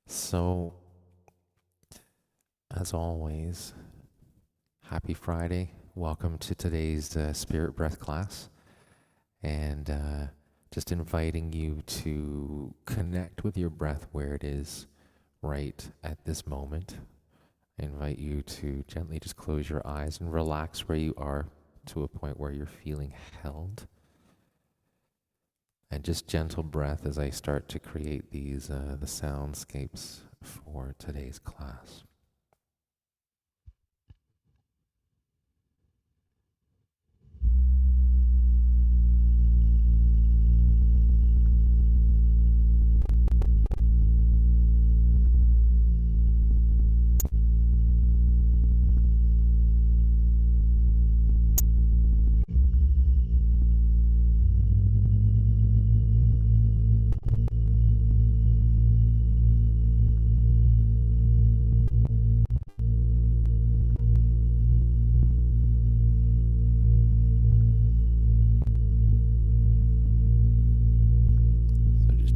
So, as always, happy Friday. Welcome to today's Spirit Breath class. And just inviting you to connect with your breath where it is right at this moment. I invite you to gently just close your eyes and relax where you are to a point where you're feeling held. And just gentle breath as I start to create these the soundscapes for today's class.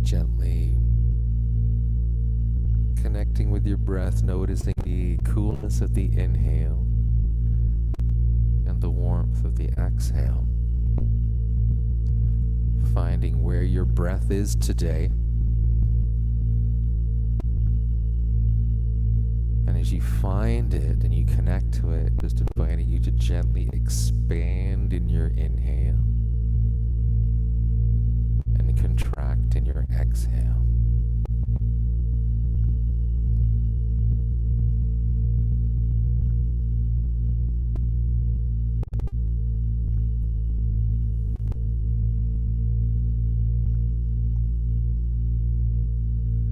Gently connecting with your breath, noticing the coolness of the inhale and the warmth of the exhale. Finding where your breath is today. And as you find it and you connect to it, just inviting you to gently expand in your inhale and contract in your exhale.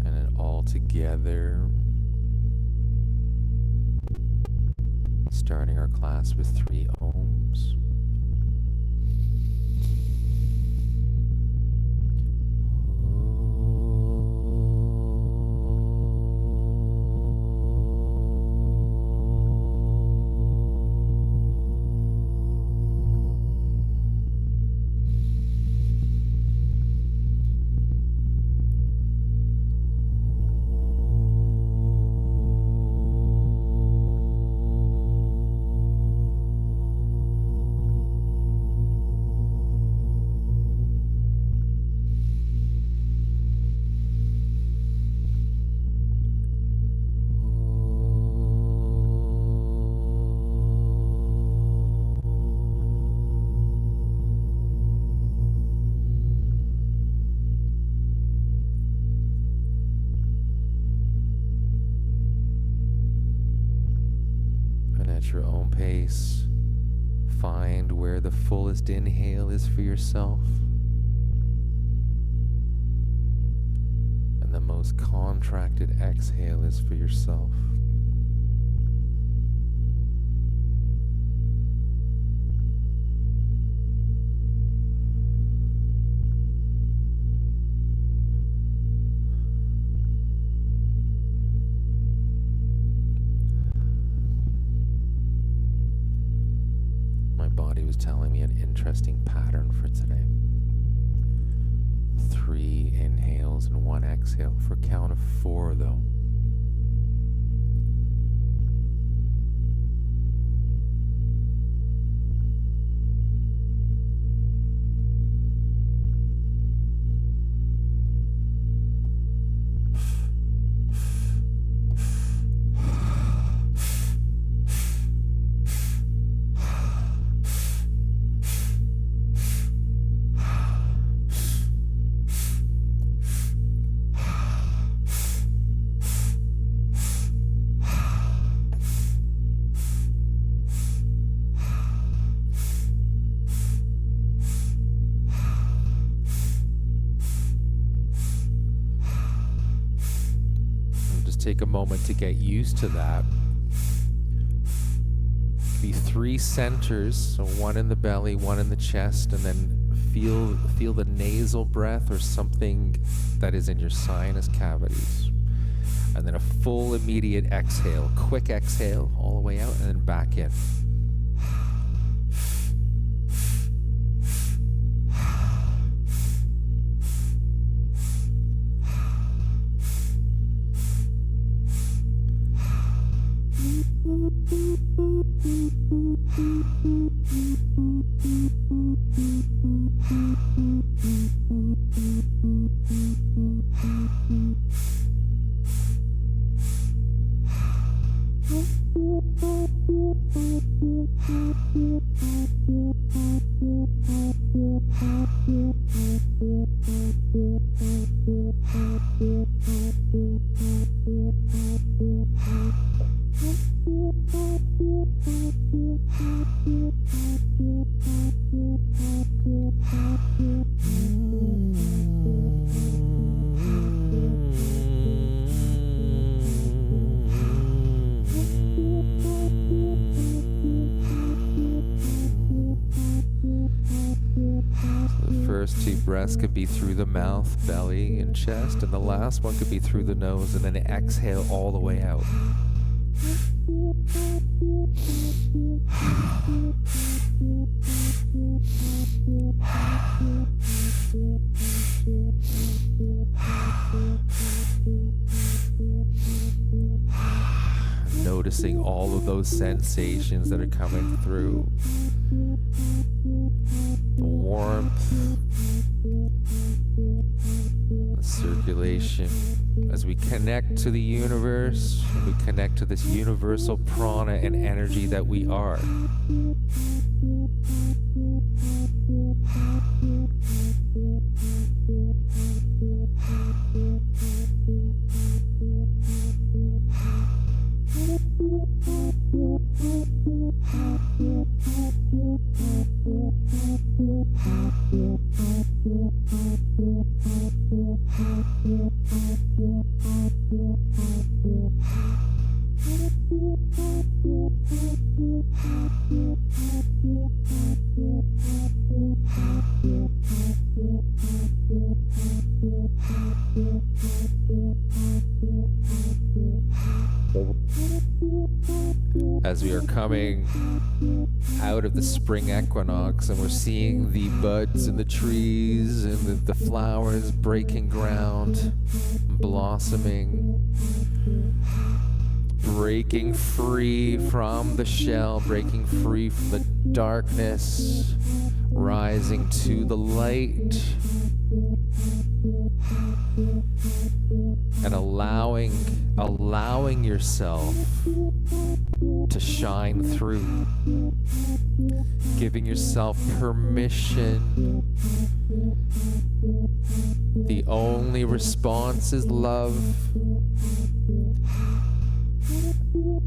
And then all together, starting our class with 3 ohms. At your own pace, find where the fullest inhale is for yourself and the most contracted exhale is for yourself. Was telling me an interesting pattern for today. 3 inhales and 1 exhale for a count of 4 though. Take a moment to get used to that. Be 3 centers, so 1 in the belly, 1 in the chest, and then feel the nasal breath or something that is in your sinus cavities. And then a full immediate exhale, quick exhale all the way out and then back in. First two breaths could be through the mouth, belly, and chest, and the last one could be through the nose, and then exhale all the way out. Noticing all of those sensations that are coming through. The warmth, the circulation. As we connect to the universe, we connect to this universal prana and energy that we are. As we are coming out of the spring equinox and we're seeing the buds in the trees and the flowers breaking ground, blossoming, breaking free from the shell, breaking free from the darkness, rising to the light, and allowing yourself to shine through, giving yourself permission. The only response is love.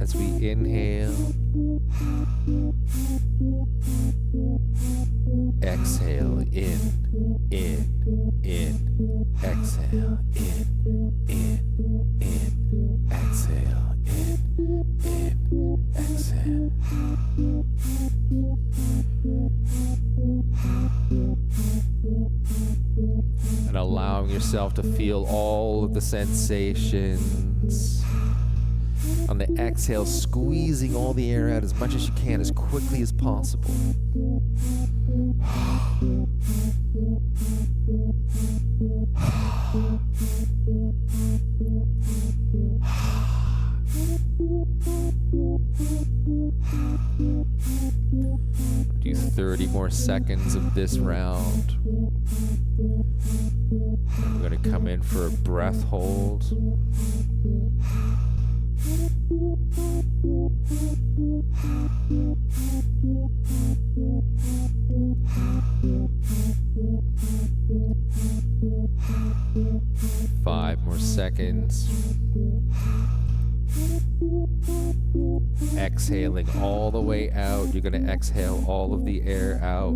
As we inhale, exhale, in, exhale, in, exhale, in, exhale. And allowing yourself to feel all of the sensations. On the exhale, squeezing all the air out as much as you can, as quickly as possible. Do 30 more seconds of this round. I'm going to come in for a breath hold. Five more seconds. Exhaling all the way out. You're going to exhale all of the air out.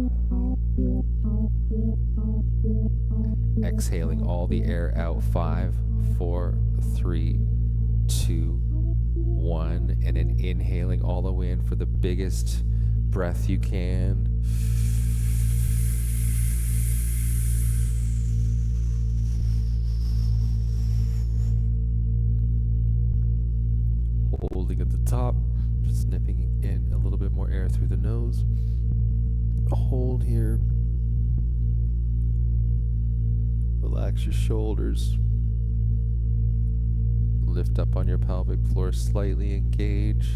Exhaling all the air out. 5, 4, 3, 2, 1. And then inhaling all the way in for the biggest breath you can. Holding at the top, just nipping in a little bit more air through the nose. Hold here. Relax your shoulders. Lift up on your pelvic floor, slightly engage.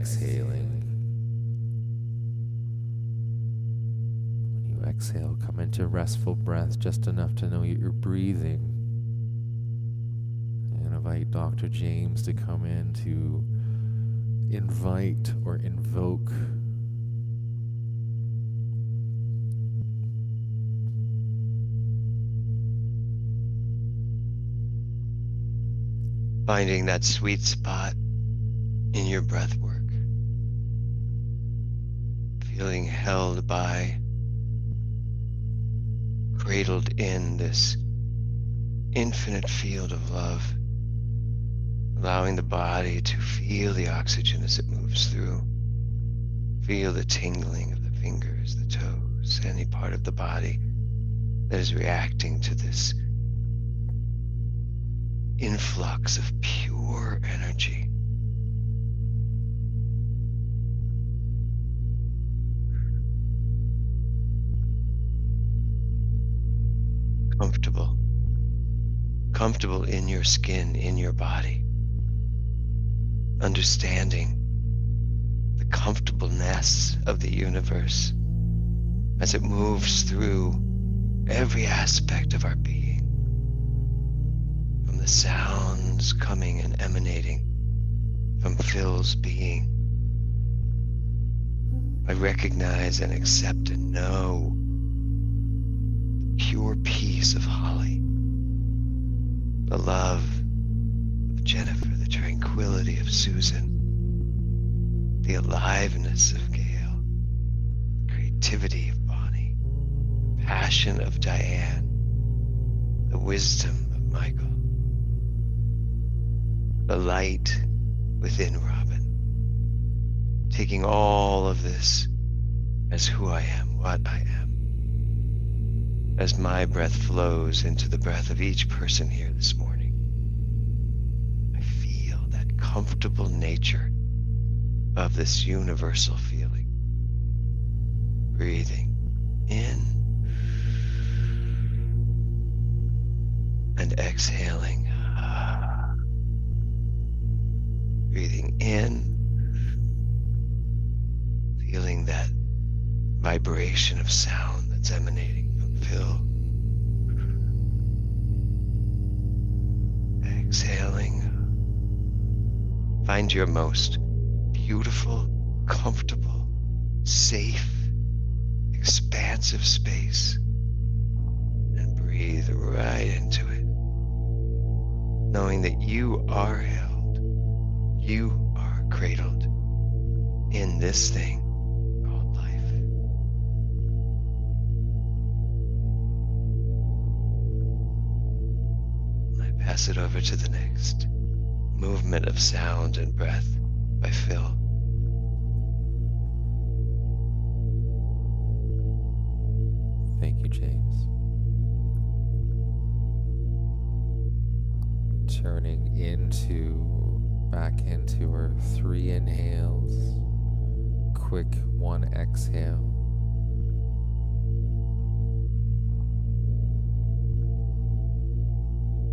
exhaling. When you exhale, come into restful breath, just enough to know you're breathing. And invite Dr. James to come in to invite or invoke finding that sweet spot in your breath work, feeling held by, cradled in this infinite field of love, allowing the body to feel the oxygen as it moves through, feel the tingling of the fingers, the toes, any part of the body that is reacting to this influx of pure energy. Comfortable in your skin, in your body, understanding the comfortableness of the universe as it moves through every aspect of our being, from the sounds coming and emanating from Phil's being. I recognize and accept and know the pure peace of Holly, the love of Jennifer, the tranquility of Susan, the aliveness of Gail, the creativity of Bonnie, passion of Diane, the wisdom of Michael, the light within Robin. Taking all of this as who I am, what I am. As my breath flows into the breath of each person here this morning, I feel that comfortable nature of this universal feeling. Breathing in and exhaling. Breathing in, feeling that vibration of sound that's emanating from Phil. Exhaling. Find your most beautiful, comfortable, safe, expansive space and breathe right into it, knowing that you are held, you are cradled in this thing called life. I pass it over to the next movement of sound and breath by Phil. Thank you, James. Turning back into our 3 inhales, quick 1 exhale.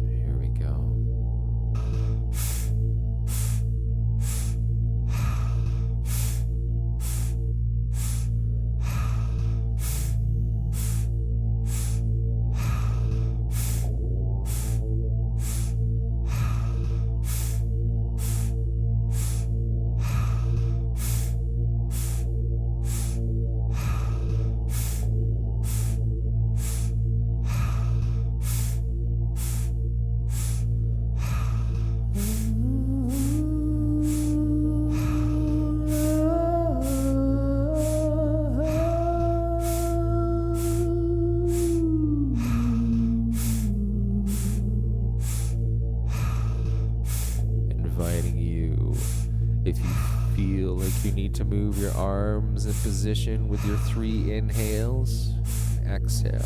Here we go. Inviting you, if you feel like you need to move your arms in position with your 3 inhales, exhale.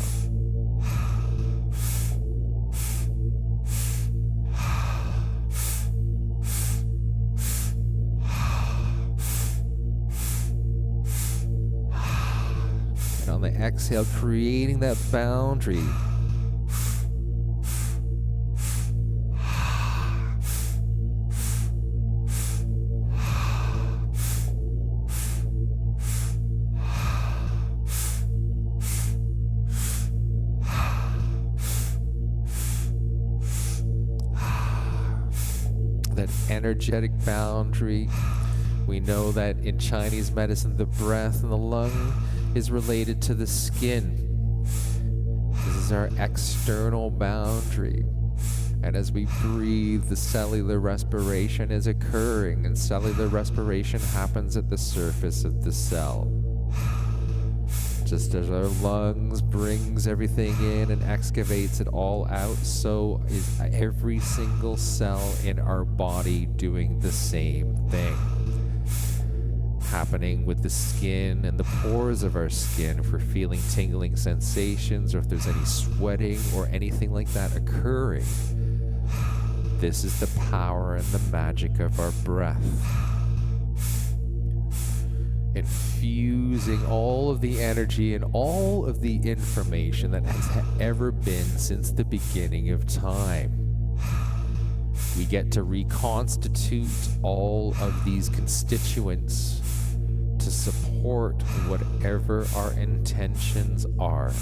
And on the exhale, creating that boundary. that energetic boundary. We know that in Chinese medicine, the breath and the lung is related to the skin. This is our external boundary. And as we breathe, the cellular respiration is occurring, and cellular respiration happens at the surface of the cell. Just as our lungs brings everything in and excavates it all out, so is every single cell in our body doing the same thing. Happening with the skin and the pores of our skin for feeling tingling sensations, or if there's any sweating or anything like that occurring. This is the power and the magic of our breath. Infusing all of the energy and all of the information that has ever been since the beginning of time. We get to reconstitute all of these constituents to support whatever our intentions are.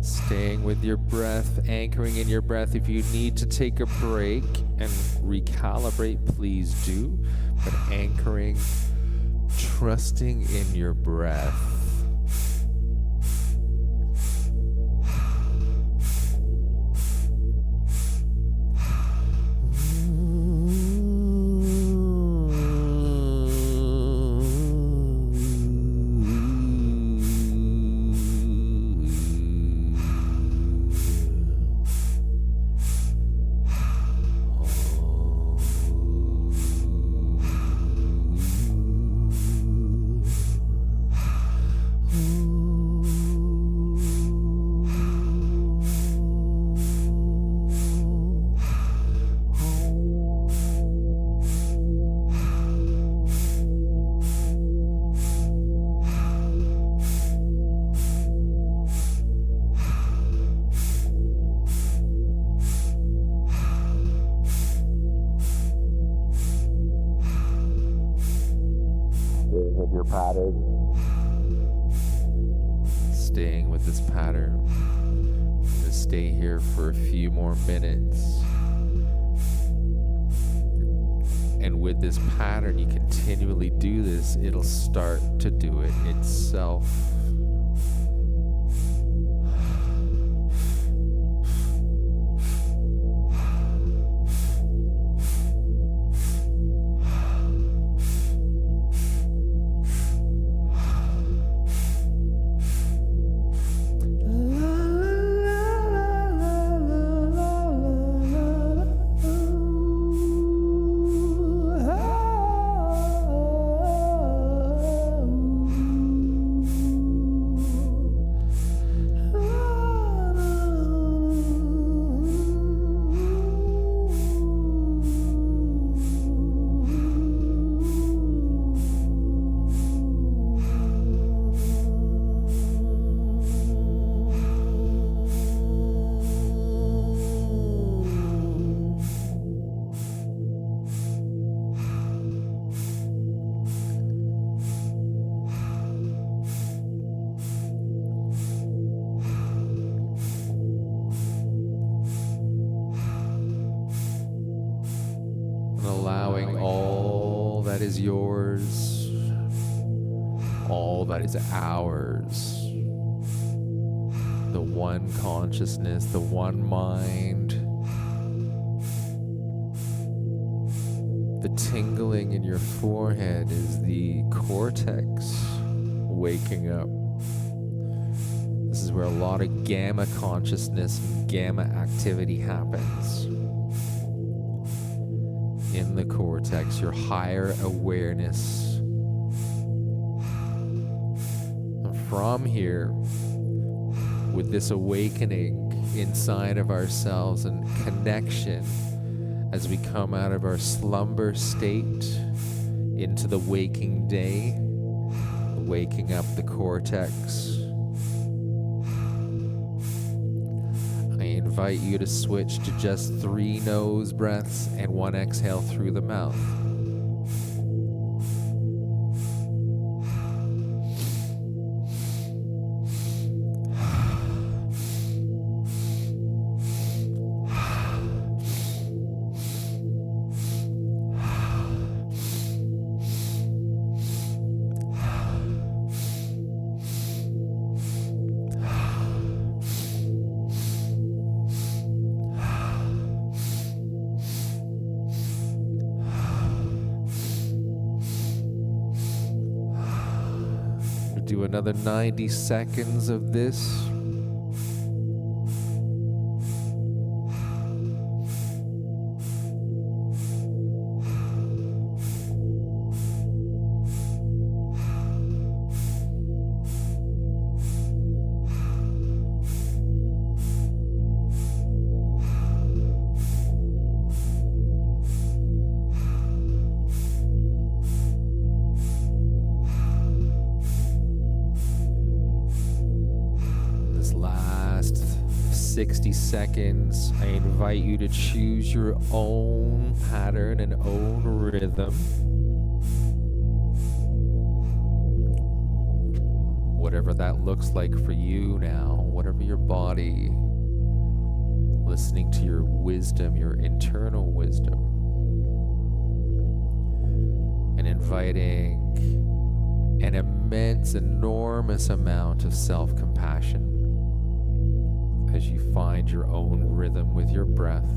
Staying with your breath, anchoring in your breath. If you need to take a break and recalibrate, please do. But anchoring, trusting in your breath. With your pattern. Staying with this pattern. I'm going to stay here for a few more minutes. And with this pattern, you continually do this, it'll start to do it itself. Allowing all that is yours, all that is ours, the one consciousness, the one mind, the tingling in your forehead is the cortex waking up. This is where a lot of gamma consciousness and gamma activity happens. In the cortex, your higher awareness. And from here, with this awakening inside of ourselves and connection, as we come out of our slumber state into the waking day, waking up the cortex. I invite you to switch to just 3 nose breaths and 1 exhale through the mouth. Do another 90 seconds of this. Last 60 seconds, I invite you to choose your own pattern and own rhythm. Whatever that looks like for you now, whatever your body, listening to your wisdom, your internal wisdom, and inviting an immense, enormous amount of self-compassion as you find your own rhythm with your breath.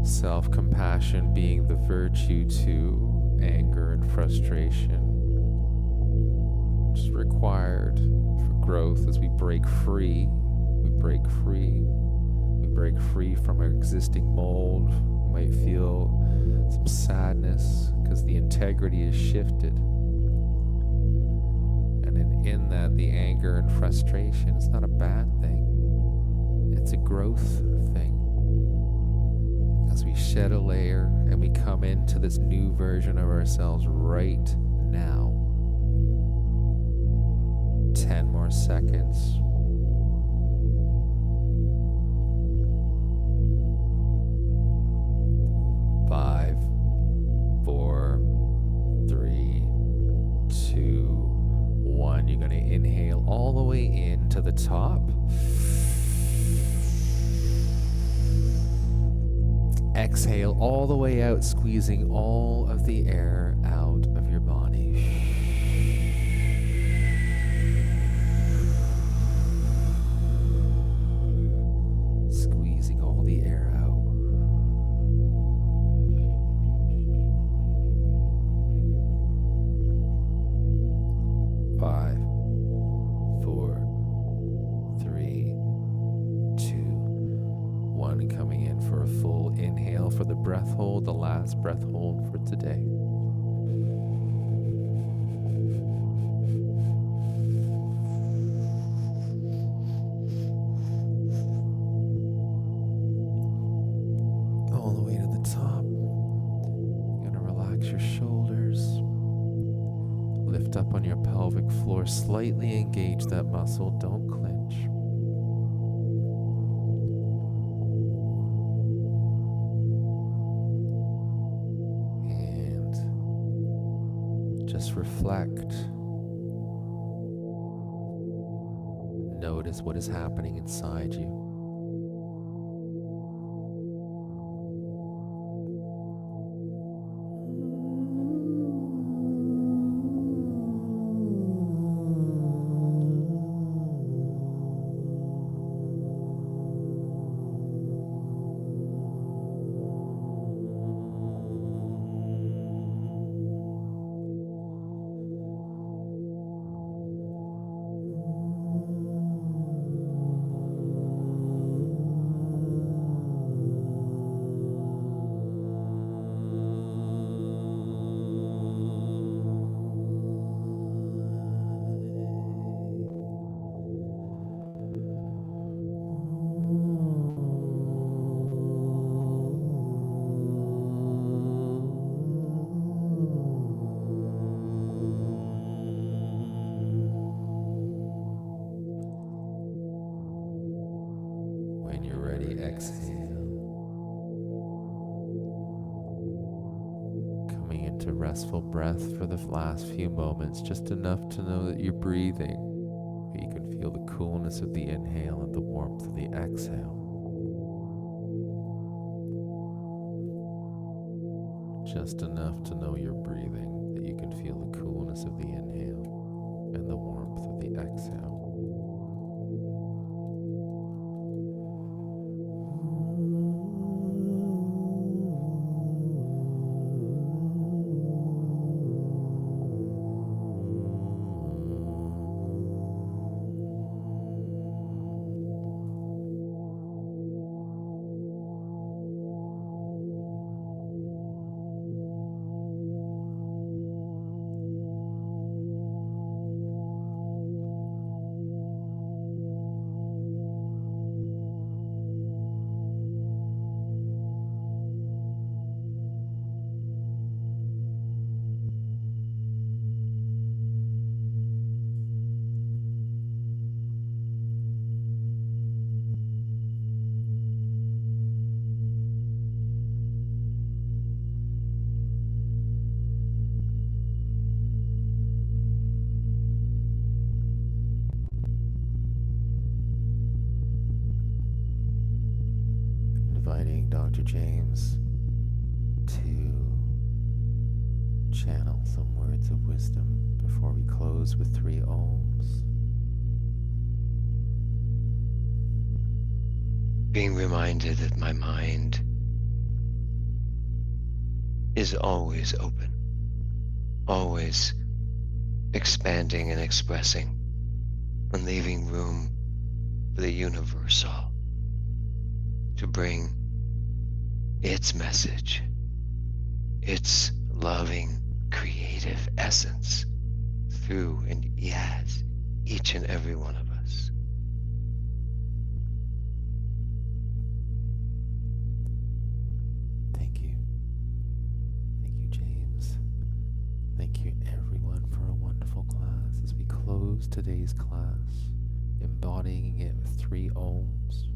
Self-compassion being the virtue to anger and frustration, which is required for growth as we break free. We break free. We break free from our existing mold. We might feel some sadness because the integrity is shifted. And in that, the anger and frustration is not a bad thing. It's a growth thing. As we shed a layer and we come into this new version of ourselves right now. 10 more seconds. Five, 4, 3, 2, 1. You're going to inhale all the way in to the top. Exhale all the way out, squeezing all of the air out of your body. Squeezing all the air out. 5, 4, 3, 2, 1. Coming in for a full inhale for the breath hold, the last breath hold for today. All the way to the top. You're going to relax your shoulders. Lift up on your pelvic floor, slightly engage that muscle, don't clench. And just reflect. Notice what is happening inside you. restful breath for the last few moments, just enough to know that you're breathing. You can feel the coolness of the inhale and the warmth of the exhale. Just enough to know you're breathing, that you can feel the coolness of the inhale and the warmth of the exhale. Inviting Dr. James to channel some words of wisdom before we close with 3 ohms. Being reminded that my mind is always open, always expanding and expressing, and leaving room for the universal to bring its message, its loving, creative essence through and as each and every one of us. Thank you. Thank you, James. Thank you, everyone, for a wonderful class. As we close today's class, embodying it with 3 ohms,